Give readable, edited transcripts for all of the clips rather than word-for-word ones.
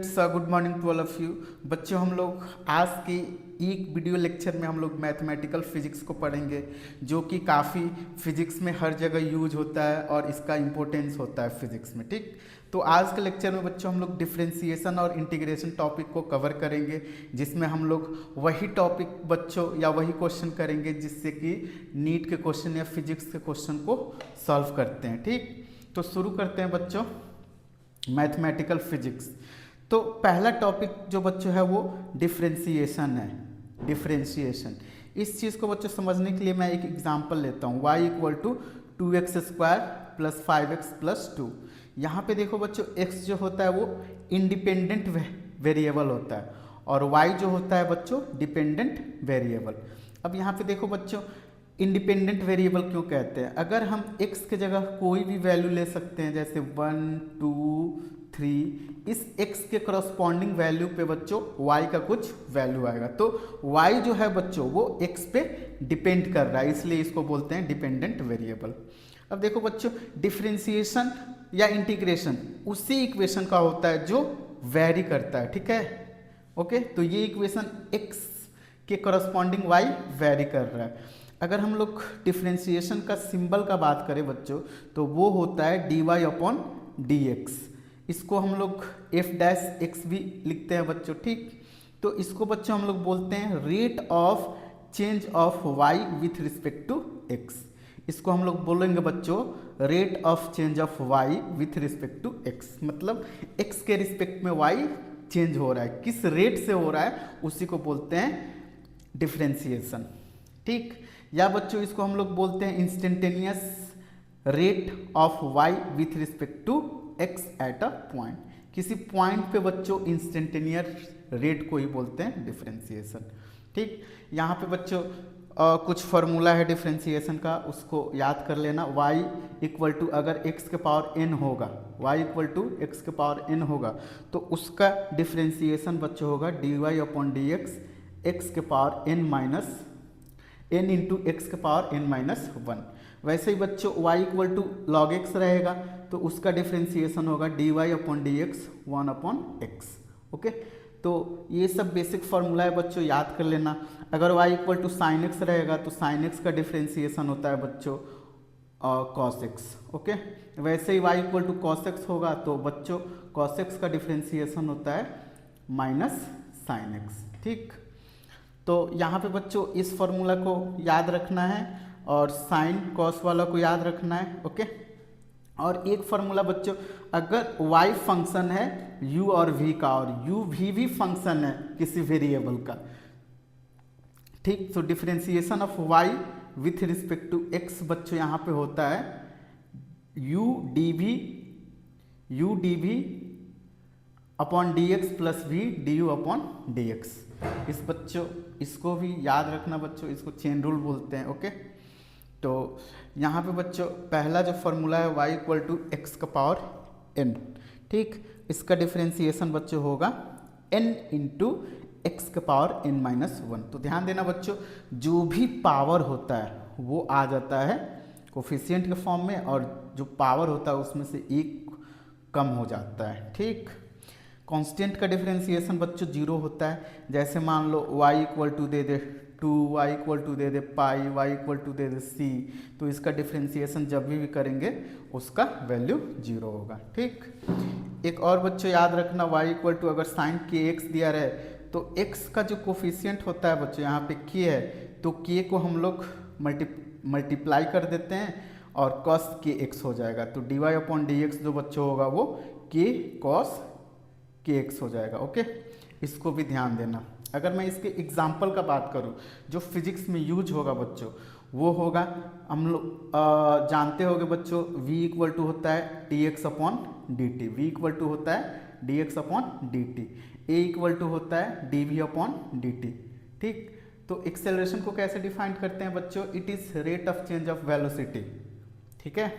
Good morning to all of you. बच्चों, हम लोग आज के एक वीडियो लेक्चर में हम लोग मैथमेटिकल फिजिक्स को पढ़ेंगे, जो कि काफ़ी फिजिक्स में हर जगह यूज होता है और इसका इम्पोर्टेंस होता है फिजिक्स में। ठीक, तो आज के लेक्चर में बच्चों हम लोग डिफरेंशिएशन और इंटीग्रेशन टॉपिक को कवर करेंगे, जिसमें हम लोग वही टॉपिक बच्चों या वही क्वेश्चन करेंगे जिससे कि नीट के क्वेश्चन या फिजिक्स के क्वेश्चन को सॉल्व करते हैं। ठीक, तो शुरू करते हैं बच्चों मैथमेटिकल फिजिक्स। तो पहला टॉपिक जो बच्चों है वो डिफरेंशिएशन है। डिफरेंशिएशन, इस चीज़ को बच्चों समझने के लिए मैं एक एग्जांपल लेता हूँ। y equal to 2x² plus 5x plus 2। यहाँ पे देखो बच्चों, x जो होता है वो इंडिपेंडेंट वेरिएबल होता है और y जो होता है बच्चों डिपेंडेंट वेरिएबल। अब यहाँ पे देखो बच्चों, इंडिपेंडेंट वेरिएबल क्यों कहते हैं? अगर हम x के जगह कोई भी वैल्यू ले सकते हैं, जैसे 1 2 3, इस x के करस्पॉन्डिंग वैल्यू पे बच्चों y का कुछ वैल्यू आएगा, तो y जो है बच्चों वो x पे डिपेंड कर रहा है, इसलिए इसको बोलते हैं डिपेंडेंट वेरिएबल। अब देखो बच्चों, डिफरेंशिएशन या इंटीग्रेशन उसी इक्वेशन का होता है जो वेरी करता है। ठीक है, ओके, तो ये इक्वेशन x के करस्पॉन्डिंग y वेरी कर रहा है। अगर हम लोग डिफरेंशिएशन का सिंबल का बात करें बच्चों, तो वो होता है dy/dx। इसको हम लोग f' भी लिखते हैं बच्चों। ठीक, तो इसको बच्चों हम लोग बोलते हैं rate of change of y with respect to x। इसको हम लोग बोलेंगे बच्चों rate of change of y with respect to x, मतलब x के रिस्पेक्ट में y चेंज हो रहा है, किस रेट से हो रहा है उसी को बोलते हैं डिफरेंशिएशन। ठीक, या बच्चों इसको हम लोग बोलते हैं instantaneous rate of y with respect to x at a point. किसी पॉइंट पे बच्चों इंस्टेंटेनियस रेट को ही बोलते हैं डिफरेंशिएशन। ठीक, यहाँ पे बच्चों कुछ फॉर्मूला है डिफरेंशिएशन का, उसको याद कर लेना। y इक्वल टू, अगर x के पावर n होगा, y इक्वल टू x के पावर n होगा, तो उसका डिफरेंशिएशन बच्चों होगा dy/dx x के power n minus n into x के पावर n-1। वैसे ही बच्चों y equal to log x रहेगा, तो उसका डिफरेंशिएशन होगा dy/dx 1/x। ओके, तो ये सब बेसिक फार्मूला है बच्चों, याद कर लेना। अगर y equal to sine x रहेगा, तो साइन x का डिफरेंशिएशन होता है बच्चों cos x। ओके, वैसे ही y equal to cos x होगा, तो बच्चों cos x का डिफरेंशिएशन होता है माइनस साइन x। ठीक, तो यहाँ पे बच्चों इस फॉर्मूला को याद रखना है और साइन कॉस वाला को याद रखना है। ओके, और एक फॉर्मूला बच्चों, अगर y फंक्शन है u और v का और u भी फंक्शन है किसी वेरिएबल का, ठीक, तो differentiation of y with respect to x बच्चों यहाँ पे होता है u dv upon dx plus v du upon dx। इस बच्चों इसको भी याद रखना बच्चों, इसको चेन रूल बोलते हैं। ओके, तो यहाँ पे बच्चों पहला जो फॉर्मूला है y इक्वल टू एक्स का पावर n। ठीक, इसका डिफरेंशिएशन बच्चों होगा n इंटू एक्स का पावर n-1। तो ध्यान देना बच्चों, जो भी पावर होता है वो आ जाता है कोफिशिएंट के फॉर्म में, और जो पावर होता है उसमें से एक कम हो जाता है। ठीक, कांस्टेंट का डिफरेंशिएशन बच्चों 0 होता है। जैसे मान लो y इक्वल टू दे दे 2, y इक्वल टू दे दे पाई, y इक्वल टू दे दे c, तो इसका डिफरेंशिएशन जब भी करेंगे उसका वैल्यू 0 होगा। ठीक, एक और बच्चों याद रखना, y इक्वल टू अगर साइन kx दिया रहे, तो x का जो कोफिशिएंट होता है बच्चों यहाँ पे k है, तो k को हम लोग मल्टीप्लाई कर देते हैं और cos kx हो जाएगा, तो dy/dx जो बच्चों होगा वो k cos kx हो जाएगा। ओके, इसको भी ध्यान देना। अगर मैं इसके एग्जाम्पल का बात करूं जो फिजिक्स में यूज होगा बच्चों, वो होगा, हम लोग जानते होंगे बच्चों v इक्वल टू होता है dx/dt, v इक्वल टू होता है dx/dt, a इक्वल टू होता है dv/dt। ठीक, तो एक्सेलरेशन को कैसे डिफाइन करते हैं बच्चों? It is rate of change of velocity. ठीक है,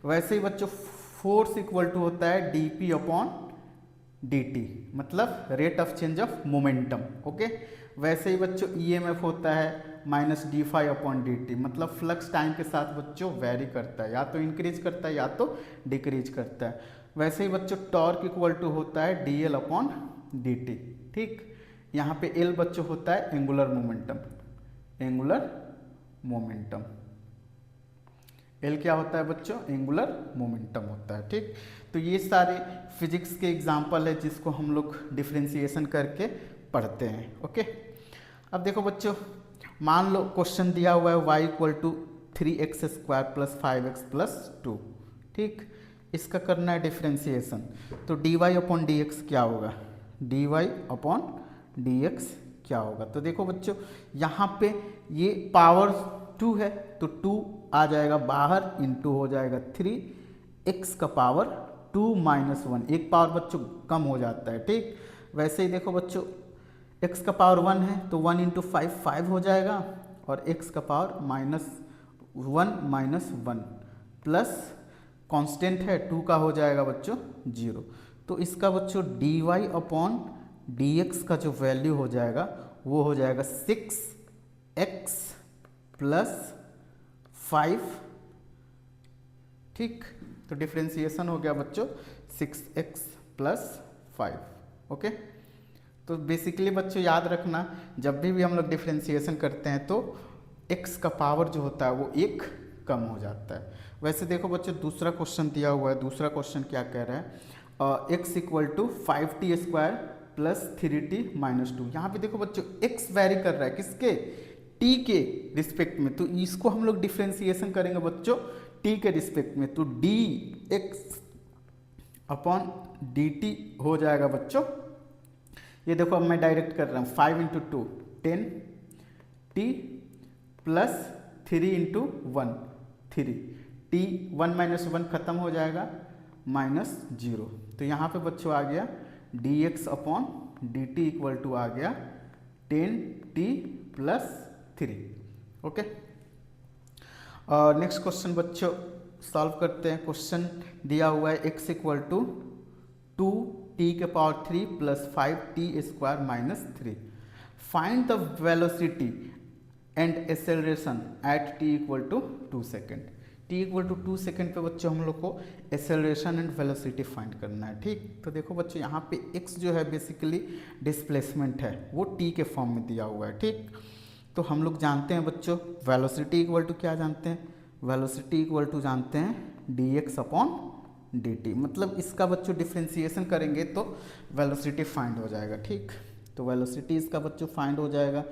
वैसे ही बच्चों फोर्स इक्वल टू होता है dp/dt, मतलब rate of change of momentum. Okay, वैसे ही बच्चों ईएमएफ होता है -d∅/dt, मतलब फ्लक्स टाइम के साथ बच्चों वेरी करता है, या तो इंक्रीज करता है या तो डिक्रीज करता है। वैसे ही बच्चों टॉर्क इक्वल टू होता है D L upon d T. ठीक, यहाँ पे एल बच्चों होता है angular momentum. Angular momentum L क्या होता है बच्चों? एंगुलर मोमेंटम होता है। ठीक, तो ये सारे फिजिक्स के एग्जाम्पल है जिसको हम लोग डिफ्रेंसिएशन करके पढ़ते हैं। ओके, अब देखो बच्चों, मान लो क्वेश्चन दिया हुआ है y equal to 3x² plus 5x plus 2। ठीक, इसका करना है डिफ्रेंसिएशन। तो dy अपॉन डी एक्स क्या होगा? dy अपॉन डी एक्स क्या होगा? तो देखो बच्चों, यहाँ पे ये पावर 2 है तो 2 आ जाएगा बाहर, इंटू हो जाएगा 3x का पावर 2 माइनस 1। एक पावर बच्चों कम हो जाता है। ठीक, वैसे ही देखो बच्चों, x का पावर 1 है तो 1 इंटू 5 हो जाएगा, और x का पावर -1 माइनस 1 प्लस कांस्टेंट है 2 का हो जाएगा बच्चों 0। तो इसका बच्चों dy अपॉन dx का जो वैल्यू हो जाएगा वो हो जाएगा 6x प्लस 5। ठीक, तो डिफ्रेंसिएशन हो गया बच्चों 6x प्लस 5। ओके, तो बेसिकली बच्चों याद रखना, जब भी हम लोग डिफ्रेंसिएशन करते हैं तो x का पावर जो होता है वो 1 कम हो जाता है। वैसे देखो बच्चों, दूसरा क्वेश्चन दिया हुआ है। दूसरा क्वेश्चन क्या कह रहा है? x equal to 5t² plus 3t minus 2। यहाँ पे देखो बच्चों x वैरी कर रहा है किसके? t के रिस्पेक्ट में, तो इसको हम लोग डिफ्रेंसिएशन करेंगे बच्चों t के रिस्पेक्ट में। तो dx अपॉन dt हो जाएगा बच्चों, ये देखो अब मैं डायरेक्ट कर रहा हूँ, 5 into 2 10t plus 3 into 1 3 t 1 minus 1 खत्म हो जाएगा -0। तो यहाँ पे बच्चों आ गया dx upon dt equal to आ गया 10t plus 3। Okay, next question बच्चों सॉल्व करते हैं। क्वेश्चन दिया हुआ है x इक्वल टू 2t के power 3 plus 5t² minus 3। Find the velocity and acceleration at t equal to 2 second. t equal to 2 second पे बच्चों हम लोग को एक्सेलरेशन एंड वेलोसिटी फाइंड करना है। ठीक, तो देखो बच्चों, यहाँ पे x जो है बेसिकली डिस्प्लेसमेंट है, वो t के फॉर्म में दिया हुआ है। ठीक, तो हम लोग जानते हैं बच्चों वेलोसिटी इक्वल टू क्या जानते हैं? वेलोसिटी इक्वल टू जानते हैं dx अपॉन dt। मतलब इसका बच्चों डिफ्रेंसिएशन करेंगे तो वेलोसिटी फाइंड हो जाएगा। ठीक, तो वेलोसिटी इसका बच्चों फाइंड हो जाएगा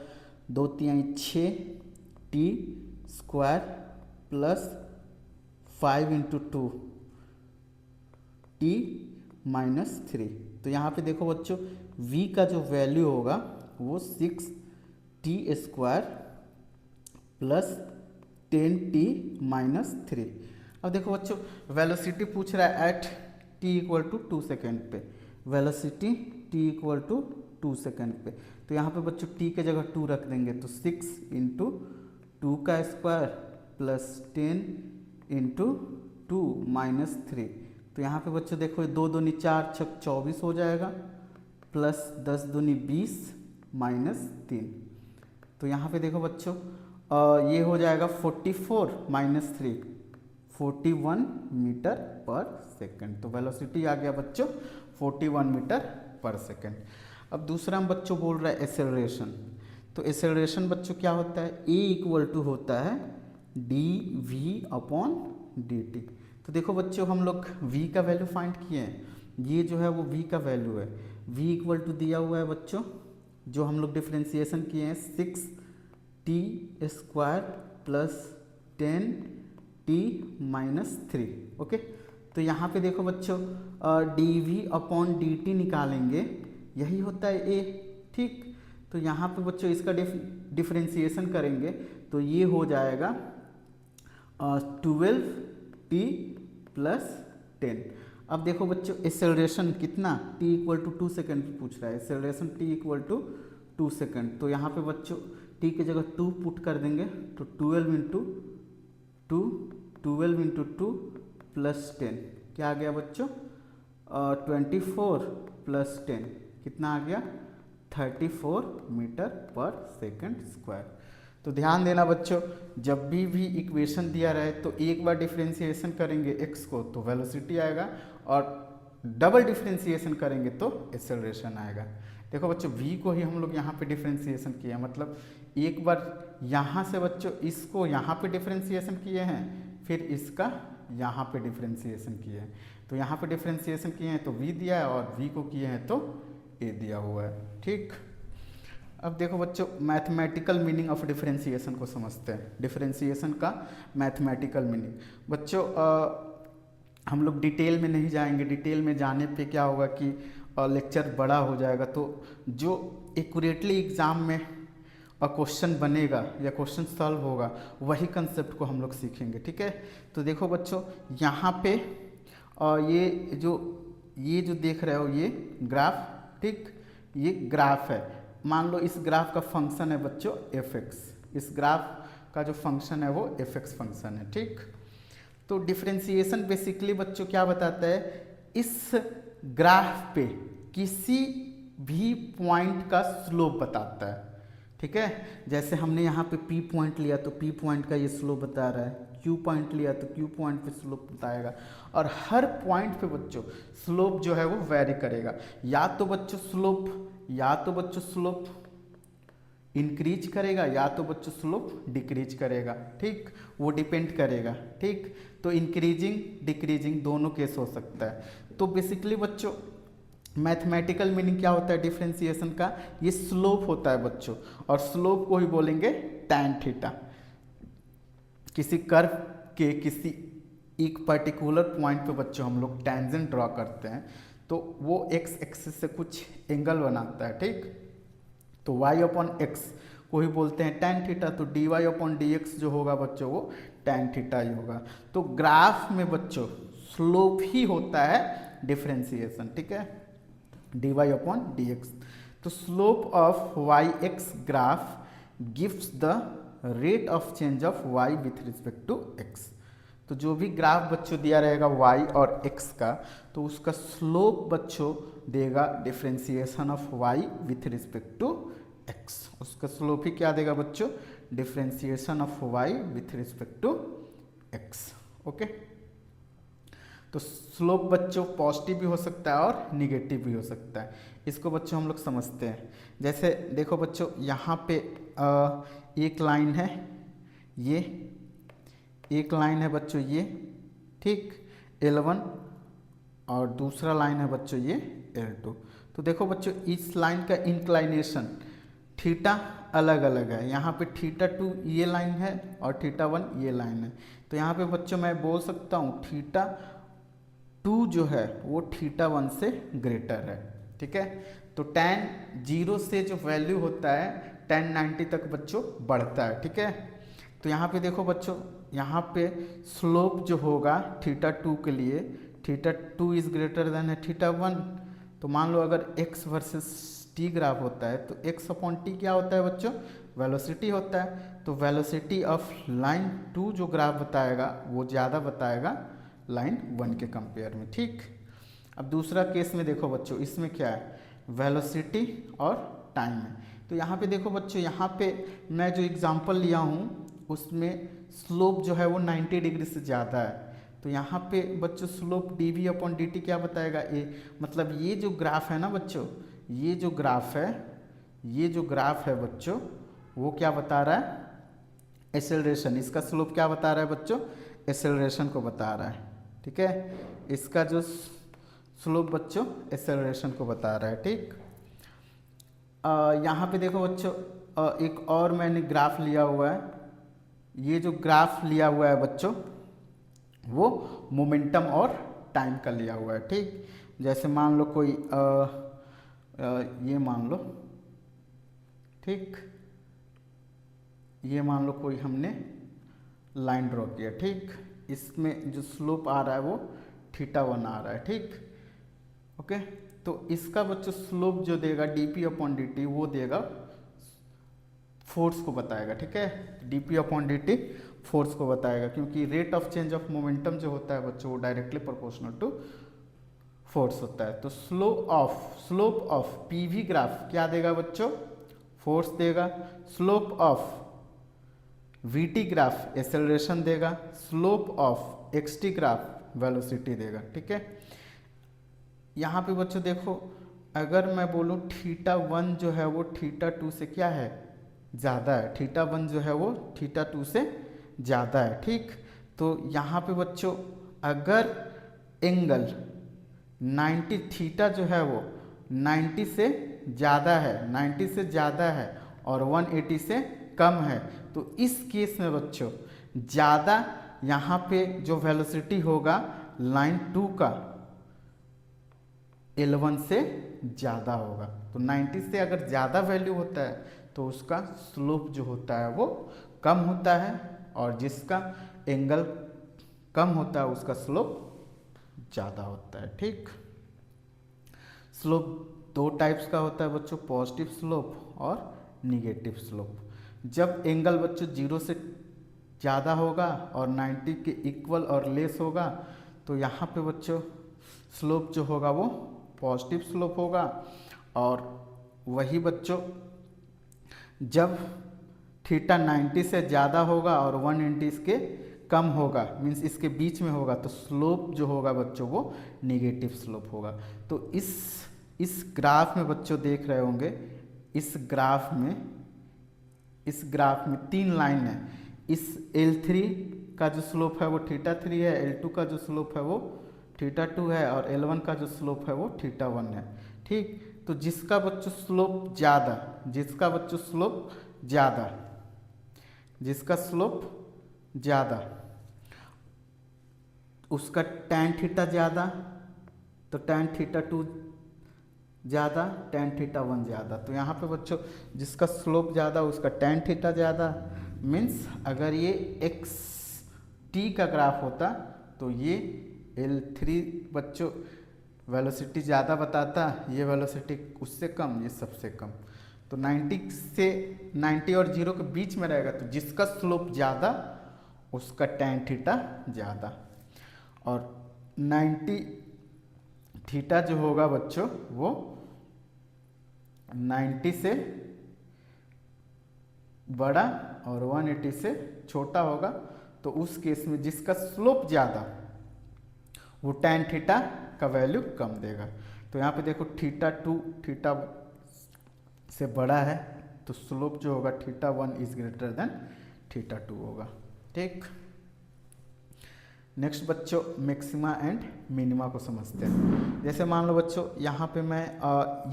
2 3 6t² plus 5 into 2 t minus 3। तो यहाँ पे देखो बच्चों v का जो वैल्यू होगा वो 6t² प्लस 10t माइनस 3। अब देखो बच्चों, वेलोसिटी पूछ रहा है at t equal to 2 second पे। Velocity t equal to 2 second पे, तो यहाँ पे बच्चों t के जगह 2 रख देंगे, तो 6 इंटू 2 का स्क्वायर प्लस 10 इंटू 2 माइनस 3। तो यहाँ पे बच्चों देखो 2 दूनी 4 6 24 हो जाएगा, प्लस 10 दूनी 20 माइनस 3। तो यहाँ पे देखो बच्चों ये हो जाएगा 44 माइनस 3 41 मीटर पर सेकेंड। तो वेलोसिटी आ गया बच्चों 41 मीटर पर सेकेंड। अब दूसरा हम बच्चों बोल रहा है एक्सेलरेशन। तो एक्सेलरेशन बच्चों क्या होता है? a इक्वल टू होता है dv अपॉन dt। तो देखो बच्चों, हम लोग v का वैल्यू फाइंड किए हैं, ये जो है वो v का वैल्यू है। v इक्वल टू दिया हुआ है बच्चों, जो हम लोग डिफ्रेंसिएशन किए हैं 6t² plus 10t minus 3। Okay, तो यहाँ पे देखो बच्चों dv अपॉन dt निकालेंगे, यही होता है a। ठीक, तो यहाँ पे बच्चों इसका डिफ्रेंसिएशन करेंगे तो ये हो जाएगा 12t प्लस 10। अब देखो बच्चों एक्सेलरेशन कितना? t इक्वल टू 2 सेकेंड पे पूछ रहा है, acceleration t equal to 2 second. तो यहाँ पे बच्चों t की जगह 2 पुट कर देंगे, तो 12 इंटू 2 प्लस 10 क्या आ गया बच्चों? 24 प्लस 10 कितना आ गया? 34 मीटर पर सेकंड स्क्वायर। तो ध्यान देना बच्चों, जब भी इक्वेशन दिया रहे तो एक बार डिफ्रेंसिएशन करेंगे x को तो वेलोसिटी आएगा, और डबल डिफ्रेंसिएशन करेंगे तो एक्सेलरेशन आएगा। देखो बच्चों v को ही हम लोग यहाँ पे डिफ्रेंसिएशन किया, मतलब एक बार यहाँ से बच्चों इसको यहाँ पे डिफ्रेंसिएशन किए हैं, फिर इसका यहाँ पे डिफ्रेंसिएशन किए हैं। तो यहाँ पे डिफ्रेंसिएशन किए हैं तो v दिया है और v को किए हैं तो a दिया हुआ है। ठीक, अब देखो बच्चों मैथमेटिकल मीनिंग ऑफ डिफरेंशिएशन को समझते हैं। डिफरेंशिएशन का मैथमेटिकल मीनिंग बच्चों हम लोग डिटेल में नहीं जाएंगे, डिटेल में जाने पे क्या होगा कि लेक्चर बड़ा हो जाएगा, तो जो एक्यूरेटली एग्ज़ाम में क्वेश्चन बनेगा या क्वेश्चन सॉल्व होगा वही कंसेप्ट को हम लोग सीखेंगे। ठीक है, तो देखो बच्चों यहाँ पे ये जो देख रहे हो ये ग्राफ, ठीक, ये ग्राफ है। मान लो इस ग्राफ का फंक्शन है बच्चों एफ एक्स, इस ग्राफ का जो फंक्शन है वो एफ एक्स फंक्शन है। ठीक, तो डिफरेंशिएशन बेसिकली बच्चों क्या बताता है, इस ग्राफ पे किसी भी पॉइंट का स्लोप बताता है। ठीक है, जैसे हमने यहाँ पे P पॉइंट लिया तो P पॉइंट का ये स्लोप बता रहा है, Q पॉइंट लिया तो Q पॉइंट पे स्लोप बताएगा, और हर पॉइंट पे बच्चों स्लोप जो है वो वेरी करेगा। या तो बच्चों स्लोप इंक्रीज करेगा या तो बच्चों स्लोप डिक्रीज करेगा। ठीक, वो डिपेंड करेगा। ठीक, तो इंक्रीजिंग डिक्रीजिंग दोनों केस हो सकता है। तो बेसिकली बच्चों मैथमेटिकल मीनिंग क्या होता है डिफरेंशिएशन का, ये स्लोप होता है बच्चों, और स्लोप को ही बोलेंगे टैन थीटा। किसी कर्व के किसी एक पर्टिकुलर पॉइंट पे बच्चों हम लोग टेंजेंट ड्रॉ करते हैं तो वो एक्स एक्सिस से कुछ एंगल बनाता है। ठीक, तो y अपॉन एक्स को ही बोलते हैं टैन थीटा, तो dy अपॉन डी एक्स जो होगा बच्चों वो टैन थीटा ही होगा। तो ग्राफ में बच्चों स्लोप ही होता है डिफरेंशिएशन। ठीक है, dy अपॉन डी एक्स। तो slope of y x graph gives the rate of change of y with respect to x। तो जो भी ग्राफ बच्चों दिया रहेगा y और x का, तो उसका स्लोप बच्चों देगा differentiation of y with respect to x। उसका स्लोप ही क्या देगा बच्चों, differentiation of y with respect to x। Okay, तो स्लोप बच्चों पॉजिटिव भी हो सकता है और निगेटिव भी हो सकता है। इसको बच्चों हम लोग समझते हैं। जैसे देखो बच्चों यहाँ पे एक लाइन है, ये एक लाइन है बच्चों ये, ठीक, L1, और दूसरा लाइन है बच्चों ये L2। तो देखो बच्चों इस लाइन का इंक्लाइनेशन थीटा अलग अलग है। यहाँ पे θ2 ये लाइन है और θ1 ये लाइन है। तो यहाँ पे बच्चों मैं बोल सकता हूँ θ2 जो है वो θ1 से ग्रेटर है। ठीक है, तो tan 0 से जो वैल्यू होता है tan 90 तक बच्चों बढ़ता है। ठीक है, तो यहाँ पे देखो बच्चों यहाँ पे स्लोप जो होगा θ2 के लिए, θ2 इज ग्रेटर देन है θ1। तो मान लो अगर x वर्सेस t ग्राफ होता है तो x अपॉन टी क्या होता है बच्चों, वेलोसिटी होता है। तो वेलोसिटी ऑफ लाइन 2 जो ग्राफ बताएगा वो ज़्यादा बताएगा लाइन 1 के कंपेयर में। ठीक, अब दूसरा केस में देखो बच्चों, इसमें क्या है, वेलोसिटी और टाइम है। तो यहाँ पे देखो बच्चों, यहाँ पे मैं जो एग्जांपल लिया हूँ उसमें स्लोप जो है वो 90 डिग्री से ज़्यादा है। तो यहाँ पे बच्चों स्लोप dv अपॉन dt क्या बताएगा, a। मतलब ये जो ग्राफ है ना बच्चों, ये जो ग्राफ है बच्चों वो क्या बता रहा है, एक्सेलरेशन। इसका स्लोप क्या बता रहा है बच्चों, एक्सेलरेशन को बता रहा है। ठीक है, इसका जो स्लोप बच्चों एक्सेलरेशन को बता रहा है। ठीक, यहाँ पे देखो बच्चों एक और मैंने ग्राफ लिया हुआ है। ये जो ग्राफ लिया हुआ है बच्चों वो मोमेंटम और टाइम का लिया हुआ है। ठीक, जैसे मान लो कोई ये मान लो, ठीक, ये मान लो कोई हमने लाइन ड्रॉ किया। ठीक, इसमें जो स्लोप आ रहा है वो θ1 आ रहा है। ठीक, ओके, तो इसका बच्चों स्लोप जो देगा dp अपॉन dt वो देगा फोर्स को बताएगा। ठीक है, dp अपॉन dt फोर्स को बताएगा, क्योंकि rate of change of momentum जो होता है बच्चों वो डायरेक्टली प्रोपोर्शनल टू फोर्स होता है। तो स्लोप ऑफ पीवी ग्राफ क्या देगा बच्चों, फोर्स देगा। Slope of VT graph acceleration देगा। Slope of XT graph velocity देगा। ठीक है, यहाँ पे बच्चों देखो, अगर मैं बोलूँ थीटा वन जो है वो थीटा टू से क्या है, ज़्यादा है। थीटा वन जो है वो थीटा टू से ज़्यादा है, ठीक। तो यहाँ पे बच्चों अगर एंगल 90 थीटा जो है वो 90 से ज़्यादा है, 90 से ज़्यादा है और 180 से कम है, तो इस केस में बच्चों ज़्यादा यहाँ पे जो वेलोसिटी होगा लाइन 2 का L1 से ज़्यादा होगा। तो 90 से अगर ज़्यादा वैल्यू होता है तो उसका स्लोप जो होता है वो कम होता है, और जिसका एंगल कम होता है उसका स्लोप ज़्यादा होता है, ठीक। स्लोप दो टाइप्स का होता है बच्चों, पॉजिटिव स्लोप और निगेटिव स्लोप। जब एंगल बच्चों 0 से ज़्यादा होगा और 90 के इक्वल और लेस होगा तो यहाँ पे बच्चों स्लोप जो होगा वो पॉजिटिव स्लोप होगा। और वही बच्चों जब थीटा 90 से ज़्यादा होगा और 180 इसके कम होगा, मीन्स इसके बीच में होगा, तो स्लोप जो होगा बच्चों वो निगेटिव स्लोप होगा। तो इस ग्राफ में बच्चों देख रहे होंगे, इस ग्राफ में 3 लाइन है। इस L3 का जो स्लोप है वो थीटा 3 है, L2 का जो स्लोप है वो थीटा 2 है और L1 का जो स्लोप है वो थीटा 1 है, ठीक। तो जिसका बच्चों स्लोप ज़्यादा उसका tan थीटा ज़्यादा, तो tan थीटा 2 ज़्यादा, tan थीटा 1 ज़्यादा। तो यहाँ पे बच्चों जिसका स्लोप ज़्यादा उसका tan थीटा ज़्यादा। मीन्स अगर ये एक्स टी का ग्राफ होता तो ये L3 बच्चों वेलोसिटी ज़्यादा बताता, ये वेलोसिटी उससे कम, ये सबसे कम। तो 90 और 0 के बीच में रहेगा, तो जिसका स्लोप ज़्यादा उसका tan थीटा ज़्यादा। और 90 थीटा जो होगा बच्चों वो 90 से बड़ा और 180 से छोटा होगा, तो उस केस में जिसका स्लोप ज़्यादा वो tan थीटा का वैल्यू कम देगा। तो यहाँ पे देखो थीटा 2 थीटा से बड़ा है तो स्लोप जो होगा theta 1 is greater than theta 2 होगा, ठीक। नेक्स्ट बच्चों मैक्सिमा एंड मिनिमा को समझते हैं। जैसे मान लो बच्चों यहाँ पे मैं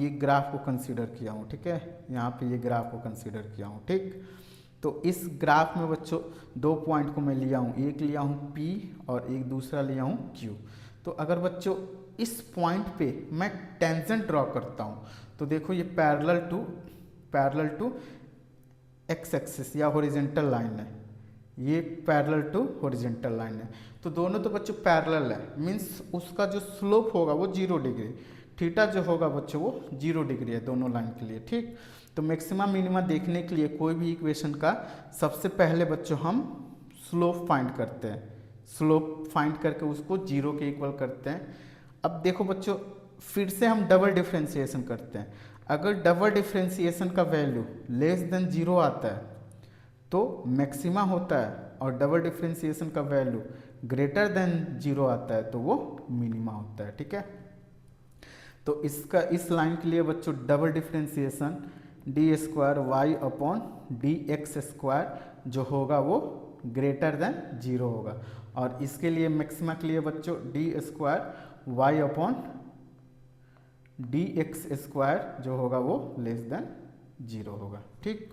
ये ग्राफ को कंसीडर किया हूँ, ठीक है, यहाँ पे ये ग्राफ को कंसीडर किया हूँ, ठीक। तो इस ग्राफ में बच्चों 2 पॉइंट को मैं लिया हूँ, एक लिया हूँ P और एक दूसरा लिया हूँ Q। तो अगर बच्चों इस पॉइंट पे मैं टेंजेंट ड्रॉ करता हूँ तो देखो ये पैरेलल टू एक्स एक्सिस या हॉरिजॉन्टल लाइन है, ये पैरेलल टू हॉरिजॉन्टल लाइन है। तो दोनों तो बच्चों पैरेलल है, मीन्स उसका जो स्लोप होगा वो 0 डिग्री, थीटा जो होगा बच्चों वो 0 डिग्री है दोनों लाइन के लिए, ठीक। तो मैक्सिमा मिनिमा देखने के लिए कोई भी इक्वेशन का सबसे पहले बच्चों हम स्लोप फाइंड करते हैं, स्लोप फाइंड करके उसको 0 के इक्वल करते हैं। अब देखो बच्चों फिर से हम डबल डिफ्रेंसिएशन करते हैं। अगर डबल डिफ्रेंसिएशन का वैल्यू लेस देन 0 आता है तो मैक्सिमा होता है, और डबल डिफ्रेंसिएशन का वैल्यू ग्रेटर देन 0 आता है तो वो मिनिमा होता है, ठीक है। तो इसका इस लाइन के लिए बच्चों डबल डिफ्रेंसिएशन d² y/dx² जो होगा वो ग्रेटर देन 0 होगा, और इसके लिए मैक्सिमा के लिए बच्चों d² y/dx² जो होगा वो लेस देन 0 होगा, ठीक।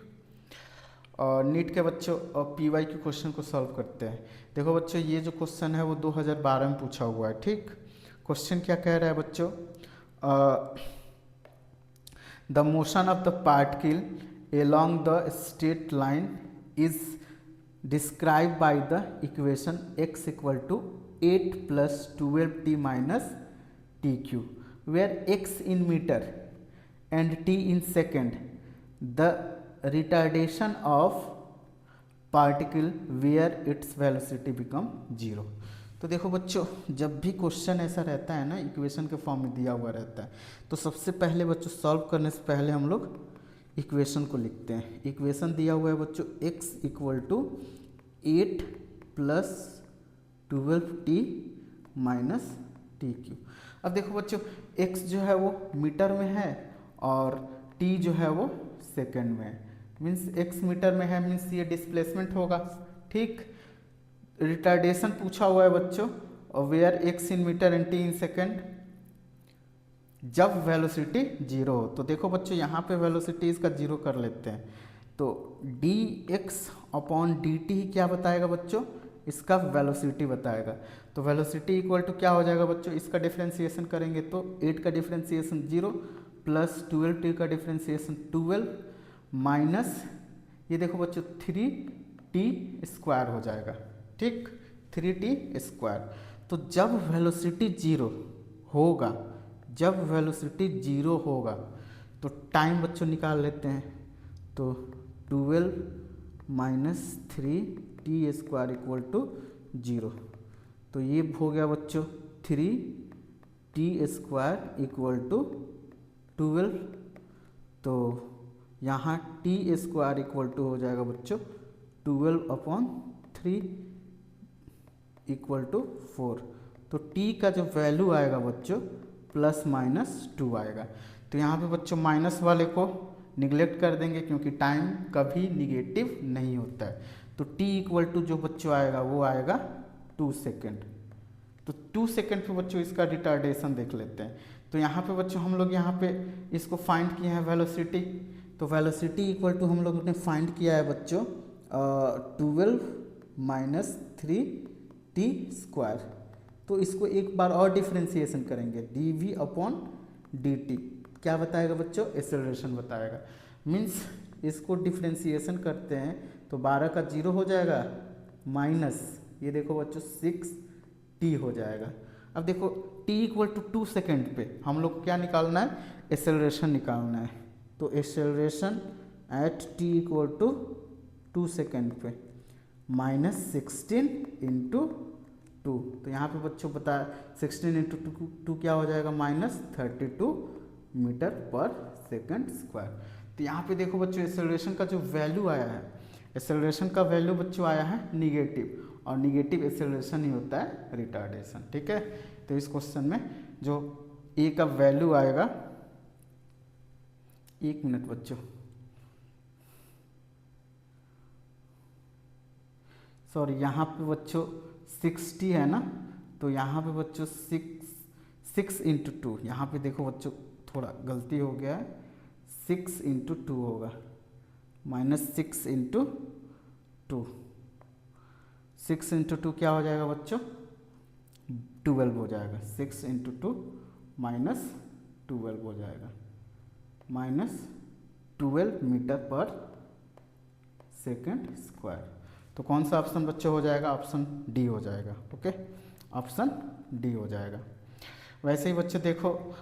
और नीट के बच्चों PY के क्वेश्चन को सॉल्व करते हैं। देखो बच्चों ये जो क्वेश्चन है वो 2012 में पूछा हुआ है, ठीक। क्वेश्चन क्या कह रहा है बच्चों, the motion of the particle along the straight line is described by the equation x = 8 + 12t - tq, where x in meter and t in second the retardation of particle where its velocity become 0। तो देखो बच्चों जब भी question ऐसा रहता है ना, equation के फॉर्म में दिया हुआ रहता है, तो सबसे पहले बच्चों सॉल्व करने से पहले हम लोग इक्वेशन को लिखते हैं। इक्वेशन दिया हुआ है बच्चों x = 8 + 12t - tq। अब देखो बच्चों x जो है वो मीटर में है और t जो है वो सेकंड में है, मीन्स x मीटर में है, मीन्स ये डिस्प्लेसमेंट होगा। ठीक, रिटार्डेशन पूछा हुआ है बच्चों, और where x in meter and t in second जब वेलोसिटी जीरो हो। तो देखो बच्चों यहाँ पे वेलोसिटी इसका जीरो कर लेते हैं, तो dx अपॉन dt क्या बताएगा बच्चों, इसका वेलोसिटी बताएगा। तो वेलोसिटी इक्वल टू क्या हो जाएगा बच्चों, इसका डिफ्रेंसिएशन करेंगे तो 8 का डिफ्रेंसिएशन 0 प्लस 12t का डिफ्रेंसिएशन 12 माइनस ये देखो बच्चों 3t स्क्वायर हो जाएगा। ठीक, 3t स्क्वायर। तो जब वेलोसिटी जीरो होगा, जब वेलोसिटी जीरो होगा तो टाइम बच्चों निकाल लेते हैं, तो 12 minus 3t square equal to 0। तो ये हो गया बच्चों 3t स्क्वायर इक्वल टू 12। तो यहाँ t स्क्वायर इक्वल टू हो जाएगा बच्चों 12 अपॉन 3 इक्वल टू 4। तो t का जो वैल्यू आएगा बच्चों प्लस माइनस 2 आएगा। तो यहाँ पे बच्चों माइनस वाले को निगलेक्ट कर देंगे क्योंकि टाइम कभी निगेटिव नहीं होता है। तो t इक्वल टू जो बच्चों आएगा वो आएगा 2 सेकेंड। तो 2 सेकेंड पे बच्चों इसका रिटार्डेशन देख लेते हैं। तो यहाँ पे बच्चों हम लोग यहाँ पे इसको फाइंड किए हैं वेलोसिटी। तो वेलोसिटी इक्वल टू हम लोग ने फाइंड किया है बच्चों 12 माइनस 3t स्क्वायर। तो इसको एक बार और डिफ्रेंसिएशन करेंगे, dv अपॉन dt क्या बताएगा बच्चों, एक्सेलरेशन बताएगा। मीन्स इसको डिफ्रेंसिएशन करते हैं तो 12 का 0 हो जाएगा माइनस ये देखो बच्चों 6t हो जाएगा। अब देखो t इक्वल टू 2 सेकेंड पे हम लोग को क्या निकालना है, एक्सेलरेशन निकालना है। तो acceleration at t equal to 2 second पे माइनस 16 इंटू 2। तो यहाँ पे बच्चों बता 16 इंटू 2 क्या हो जाएगा, minus 32 meter per second square. तो यहाँ पे देखो बच्चों एक्सेलरेशन का जो वैल्यू आया है, एक्सेलरेशन का वैल्यू बच्चों आया है निगेटिव, और निगेटिव एक्सेलरेशन ही होता है रिटार्डेशन। ठीक है, तो इस क्वेश्चन में जो ए का वैल्यू आएगा, एक मिनट बच्चों, सॉरी यहाँ पे बच्चों 60 है ना, तो यहाँ पे बच्चों 6 इंटू 2, यहाँ पे देखो बच्चों थोड़ा गलती हो गया है, 6 इंटू 2 होगा माइनस 6 इंटू 2। 6 इंटू 2 क्या हो जाएगा बच्चों, 12 हो जाएगा। 6 इंटू 2 माइनस 12 हो जाएगा, minus 12 metre per second square. तो कौन सा ऑप्शन बच्चों हो जाएगा, ऑप्शन डी हो जाएगा। ओके, ऑप्शन डी हो जाएगा। वैसे ही बच्चों देखो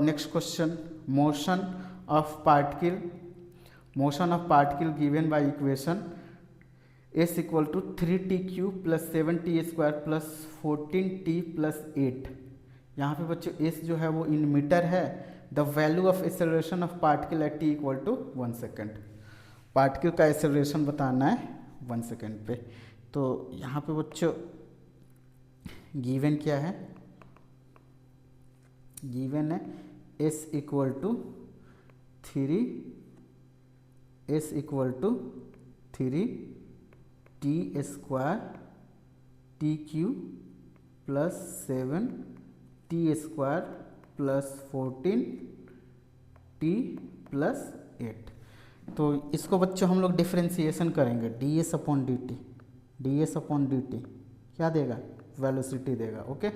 next question, motion of particle given by equation s equal to 3t cube plus 7t square plus 14t plus 8। यहाँ पे बच्चों s जो है वो इन मीटर है। The value of acceleration of particle at t equal to 1 second. Particle का acceleration बताना है 1 सेकेंड पे। तो यहाँ पे बच्चों गिवन क्या है, गिवन है s equal to 3t square t cube plus 7t square plus 14t plus 8। तो इसको बच्चों हम लोग डिफ्रेंसिएशन करेंगे, ds अपॉन dt क्या देगा, वेलोसिटी देगा। ओके,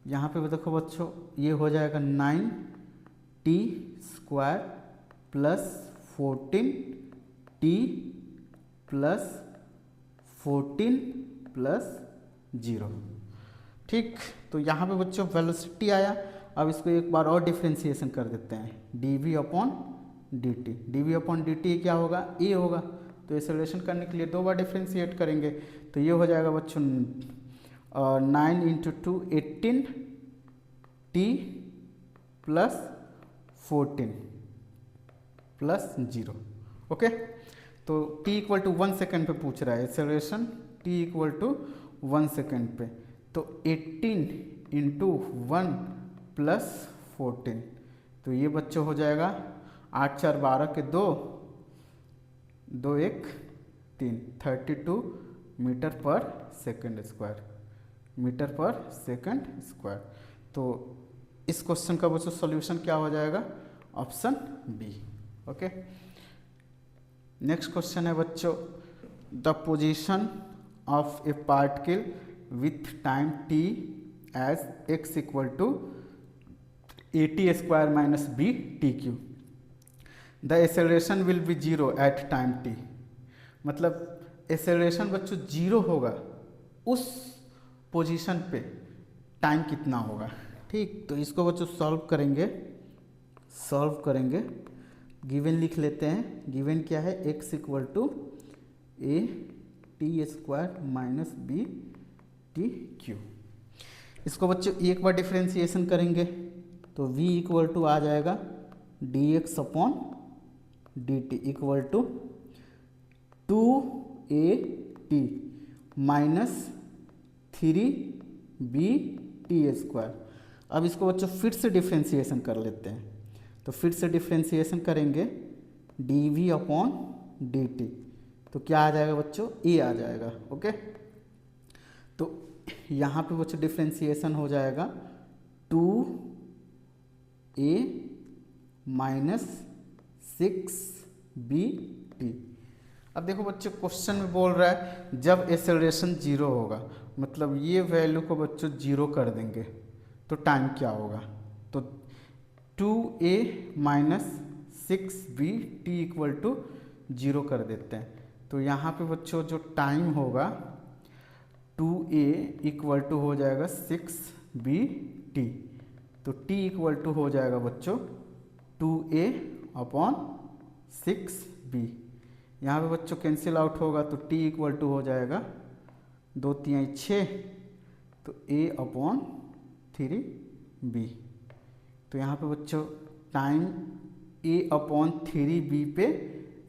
यहाँ पे देखो बच्चों ये हो जाएगा 9t square plus 14t plus 14 plus 0। ठीक, तो यहाँ पे बच्चों वेलोसिटी आया। अब इसको एक बार और डिफ्रेंसिएशन कर देते हैं, dv अपॉन dt क्या होगा, a होगा। तो एक्सेलरेशन करने के लिए 2 बार डिफ्रेंशिएट करेंगे। तो ये हो जाएगा बच्चों 9 into 2 18t plus 14 plus 0। Okay, तो t इक्वल टू 1 सेकेंड पे पूछ रहा है acceleration, t equal to 1 second पे। तो 18 इंटू 1 प्लस 14, तो ये बच्चों हो जाएगा 8 4 12 के 2, 2 1 3, 32 meter per second square, meter per second square. तो इस क्वेश्चन का बच्चों सॉल्यूशन क्या हो जाएगा? Option b. Okay, next question है बच्चों, the position of a particle with time t as x equal to at square minus b t cube, the acceleration will be zero at time t। मतलब acceleration बच्चों zero होगा, उस position पे time कितना होगा। ठीक, तो इसको बच्चों सॉल्व करेंगे। गिवन लिख लेते हैं। गिवन क्या है? x equal to a t square minus b t cube. इसको बच्चों एक बार डिफ्रेंसिएशन करेंगे तो v इक्वल टू आ जाएगा d x upon d t equal to 2at minus 3bt square. अब इसको बच्चों फिर से डिफ्रेंसिएशन कर लेते हैं, तो फिर से डिफ्रेंसिएशन करेंगे dv अपॉन dt, तो क्या आ जाएगा बच्चों? a आ जाएगा। ओके, तो यहाँ पे बच्चों डिफ्रेंसिएशन हो जाएगा 2a माइनस 6bt। अब देखो बच्चों क्वेश्चन में बोल रहा है जब एक्सेलरेशन जीरो होगा, मतलब ये वैल्यू को बच्चों जीरो कर देंगे तो टाइम क्या होगा? तो 2a minus 6bt equal to zero कर देते हैं। तो यहाँ पे बच्चों जो टाइम होगा 2a इक्वल टू हो जाएगा 6bt, तो t इक्वल टू हो जाएगा बच्चों 2a अपॉन 6b। यहाँ पे बच्चों कैंसिल आउट होगा तो t इक्वल टू हो जाएगा 2 3 6, तो a अपॉन 3b। तो यहाँ पे बच्चों टाइम a अपॉन 3b पे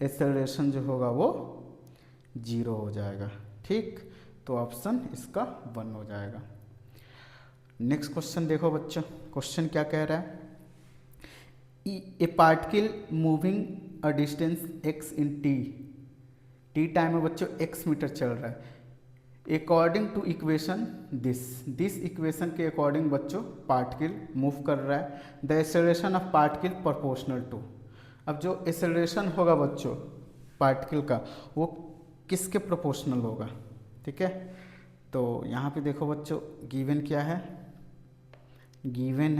एक्सेलरेशन जो होगा वो जीरो हो जाएगा। ठीक, तो ऑप्शन इसका 1 हो जाएगा। नेक्स्ट क्वेश्चन देखो बच्चों, क्वेश्चन क्या कह रहा है? A particle moving a distance x in t time में बच्चों x मीटर चल रहा है। According to equation this equation के अकॉर्डिंग बच्चों पार्टिकल मूव कर रहा है। The acceleration of particle proportional to. अब जो एक्सेलरेशन होगा बच्चों पार्टिकल का वो किसके प्रोपोर्शनल होगा? ठीक है, तो यहाँ पे देखो बच्चों गिवन क्या है? गिवन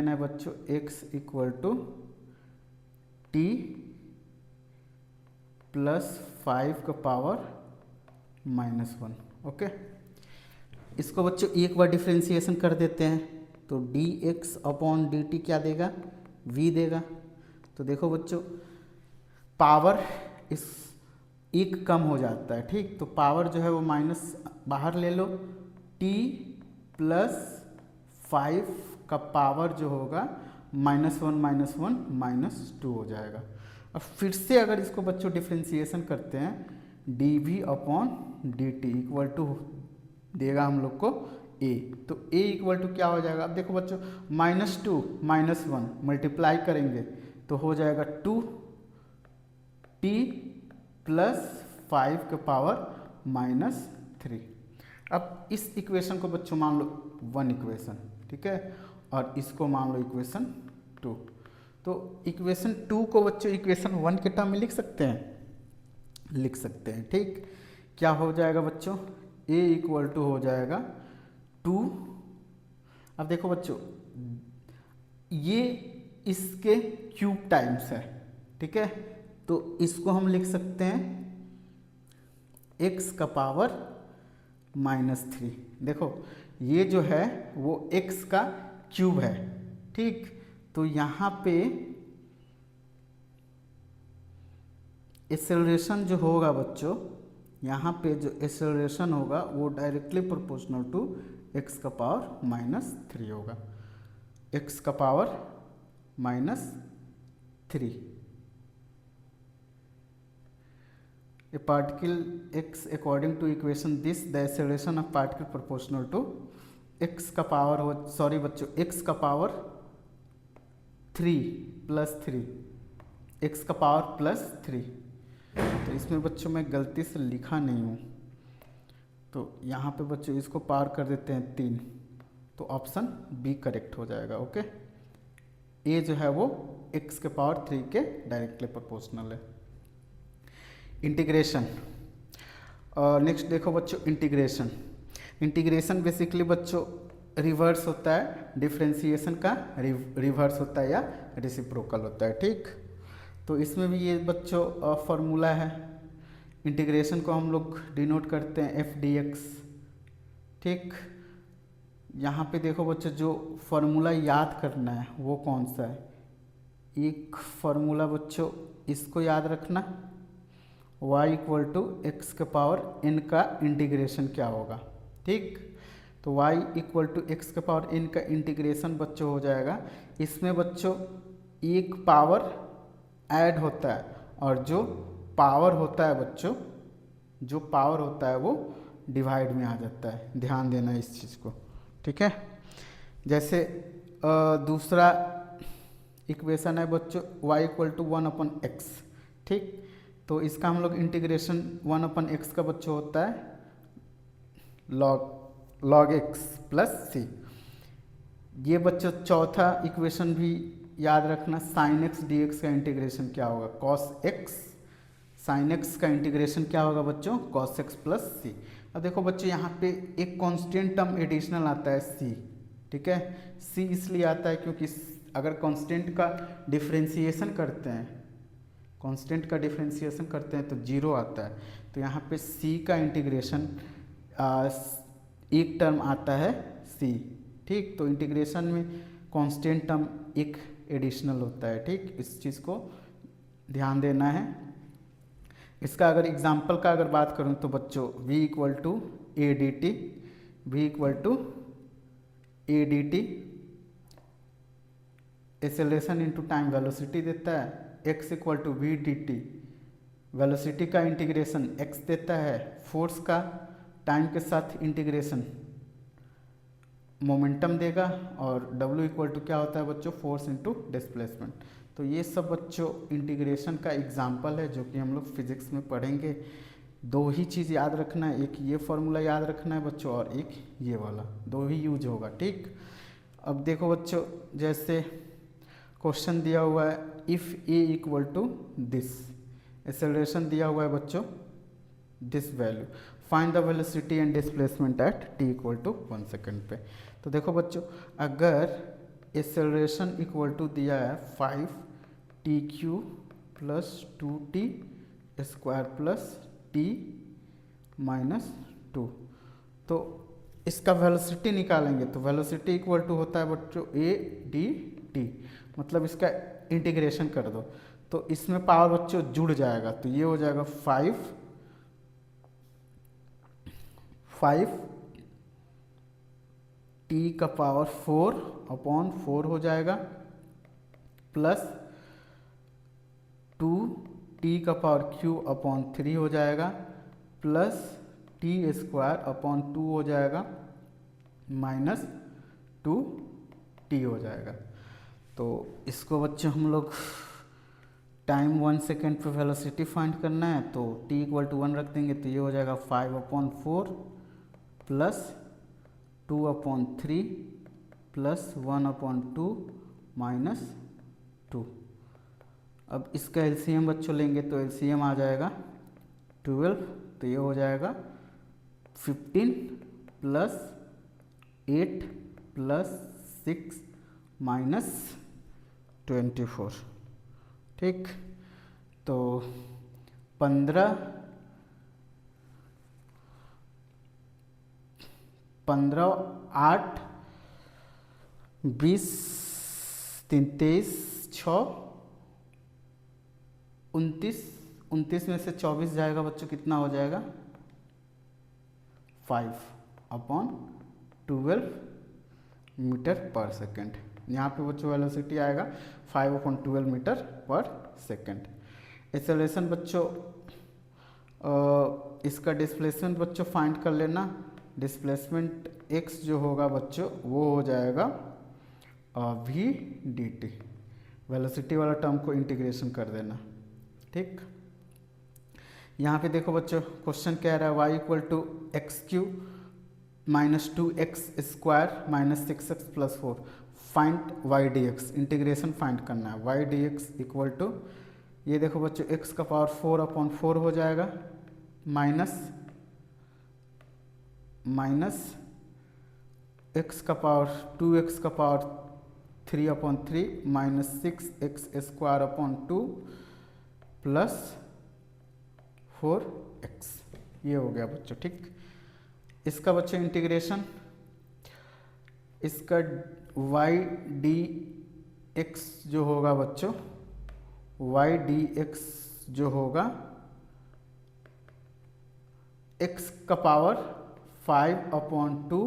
है बच्चों x equal to t plus 5 का पावर -1। ओके, इसको बच्चों एक बार डिफ्रेंसिएशन कर देते हैं तो dx अपॉन dt क्या देगा? v देगा। तो देखो बच्चों पावर इस एक कम हो जाता है। ठीक, तो पावर जो है वो माइनस बाहर ले लो, t प्लस 5 का पावर जो होगा -1 -2 हो जाएगा। अब फिर से अगर इसको बच्चों डिफ्रेंसिएशन करते हैं dv upon dt equal to देगा हम लोग को a, तो a इक्वल टू क्या हो जाएगा? अब देखो बच्चों -2 -1 मल्टीप्लाई करेंगे तो हो जाएगा 2t प्लस 5 के पावर -3। अब इस इक्वेशन को बच्चों मान लो 1 इक्वेशन, ठीक है, और इसको मान लो इक्वेशन 2। तो इक्वेशन 2 को बच्चों इक्वेशन 1 के टर्म में लिख सकते हैं। ठीक, क्या हो जाएगा बच्चों? a इक्वल टू हो जाएगा 2। अब देखो बच्चों ये इसके क्यूब टाइम्स है। ठीक है, तो इसको हम लिख सकते हैं x का पावर -3। देखो ये जो है वो x का क्यूब है। ठीक, तो यहाँ पे एक्सेलरेशन जो होगा बच्चों, यहाँ पे जो एक्सेलरेशन होगा वो डायरेक्टली प्रोपोर्शनल टू x का पावर -3 होगा। x का power -3। A particle x according to equation this the acceleration of particle proportional to x का पावर हो, सॉरी बच्चों, एक्स का पावर 3 प्लस 3, एक्स का पावर प्लस 3। तो इसमें बच्चों मैं गलती से लिखा नहीं हूँ, तो यहाँ पे बच्चों इसको पार कर देते हैं 3, तो ऑप्शन बी करेक्ट हो जाएगा। ओके, ए जो है वो एक्स के पावर 3 के डायरेक्टली प्रोपोर्शनल है। इंटीग्रेशन, नेक्स्ट देखो बच्चों इंटीग्रेशन। इंटीग्रेशन बेसिकली बच्चों रिवर्स होता है, डिफ्रेंसिएशन का रिवर्स होता है या रेसिप्रोकल होता है, ठीक। तो इसमें भी ये बच्चों फॉर्मूला है। इंटीग्रेशन को हम लोग डिनोट करते हैं एफ डी एक्स, ठीक। यहाँ पे देखो बच्चों जो फॉर्मूला याद करना है वो कौन सा है, एक फॉर्मूला बच्चों इसको याद रखना, y इक्वल टू एक्स के पावर n का इंटीग्रेशन क्या होगा, ठीक। तो y इक्वल टू एक्स के पावर n का इंटीग्रेशन बच्चों हो जाएगा, इसमें बच्चों एक पावर ऐड होता है और जो पावर होता है बच्चों, जो पावर होता है वो डिवाइड में आ जाता है, ध्यान देना इस चीज़ को, ठीक है। जैसे दूसरा इक्वेशन है बच्चों y इक्वल टू 1/x, ठीक। तो इसका हम लोग इंटीग्रेशन 1/x का बच्चों होता है log x प्लस सी। ये बच्चों चौथा इक्वेशन भी याद रखना, साइन एक्स डी एक्स का इंटीग्रेशन क्या होगा, कॉस एक्स, साइन एक्स का इंटीग्रेशन क्या होगा बच्चों, कॉस एक्स प्लस सी। अब देखो बच्चों यहाँ पे एक कांस्टेंट टर्म एडिशनल आता है सी, ठीक है। सी इसलिए आता है क्योंकि अगर कांस्टेंट का डिफ्रेंसिएशन करते हैं, कांस्टेंट का डिफ्रेंसिएशन करते हैं तो 0 आता है, तो यहाँ पे सी का इंटीग्रेशन एक टर्म आता है सी, ठीक। तो इंटीग्रेशन में कांस्टेंट टर्म एक एडिशनल होता है, ठीक। इस चीज़ को ध्यान देना है। इसका अगर एग्जाम्पल का अगर बात करूँ तो बच्चों v equal to a d t, v equal to a d t acceleration into time velocity देता है, x equal to v d t velocity का इंटीग्रेशन x देता है, फोर्स का टाइम के साथ इंटीग्रेशन मोमेंटम देगा, और w इक्वल टू क्या होता है बच्चों, फोर्स इंटू डिस्प्लेसमेंट। तो ये सब बच्चों इंटीग्रेशन का एग्जाम्पल है जो कि हम लोग फिजिक्स में पढ़ेंगे। दो ही चीज़ याद रखना है, एक ये फॉर्मूला याद रखना है बच्चों और एक ये वाला, दो ही यूज होगा, ठीक। अब देखो बच्चों जैसे क्वेश्चन दिया हुआ है, if a equal to this, acceleration दिया हुआ है बच्चों this value, find the velocity and displacement at t equal to 1 second पे। तो देखो बच्चों अगर एक्सेलरेशन इक्वल टू दिया है 5t³ plus 2t square plus t minus 2, तो इसका वेलोसिटी निकालेंगे तो वेलोसिटी इक्वल टू होता है बच्चों ए डी टी, मतलब इसका इंटीग्रेशन कर दो तो इसमें पावर बच्चों जुड़ जाएगा, तो ये हो जाएगा 5 टी का पावर 4/4 हो जाएगा, प्लस 2t का पावर q/3 हो जाएगा, प्लस t²/2 हो जाएगा, माइनस 2t हो जाएगा। तो इसको बच्चों हम लोग टाइम 1 सेकेंड पे वेलोसिटी फाइंड करना है, तो t इक्वल टू 1 रख देंगे तो ये हो जाएगा 5/4 प्लस 2/3 प्लस 1/2 माइनस 2। अब इसका एलसीएम बच्चों लेंगे तो एलसीएम आ जाएगा 12, तो ये हो जाएगा 15 प्लस 8 प्लस 6 माइनस 24, ठीक। तो 15 8 20 23 6 29 में से 24 जाएगा बच्चों, कितना हो जाएगा 5/12 मीटर पर सेकेंड। यहाँ पे बच्चों वेलोसिटी आएगा 5/12 मीटर पर सेकेंड। एक्सेलरेशन बच्चों इसका डिस्प्लेसमेंट बच्चों फाइंड कर लेना, डिस्प्लेसमेंट x जो होगा बच्चों वो हो जाएगा v dt। वेलोसिटी वाला टर्म को इंटीग्रेशन कर देना, ठीक। यहाँ पे देखो बच्चों क्वेश्चन कह रहा है y equal to x cube minus 2x square minus 6x plus 4 find y dx। Integration find करना है। y dx इक्वल टू, ये देखो बच्चों x का पावर 4/4 हो जाएगा माइनस x का पावर 2x का power 3/3 minus 6x square upon 2 plus 4x। ये हो गया बच्चों, ठीक। इसका बच्चों इंटीग्रेशन, इसका y dx जो होगा बच्चों, y dx जो होगा x का पावर 5/2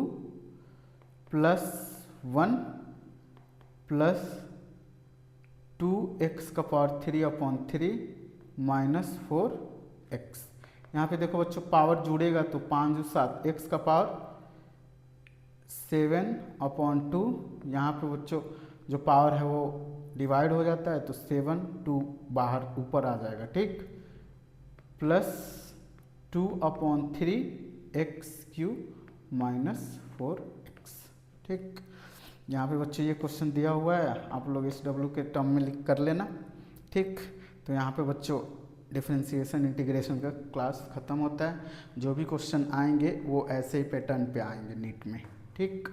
प्लस 1 प्लस 2x का पावर 3/3 माइनस 4x। यहाँ पे देखो बच्चों पावर जुड़ेगा तो 5 जो 7, x का पावर 7/2। यहाँ पे बच्चों जो पावर है वो डिवाइड हो जाता है तो 7 2 बाहर ऊपर आ जाएगा, ठीक। प्लस 2/3 x³ माइनस 4x, ठीक। यहाँ पे बच्चों ये क्वेश्चन दिया हुआ है, आप लोग इस w के टर्म में लिख कर लेना, ठीक। तो यहाँ पे बच्चों डिफरेंशिएशन इंटीग्रेशन का क्लास ख़त्म होता है। जो भी क्वेश्चन आएंगे वो ऐसे ही पैटर्न पे आएंगे नीट में, ठीक।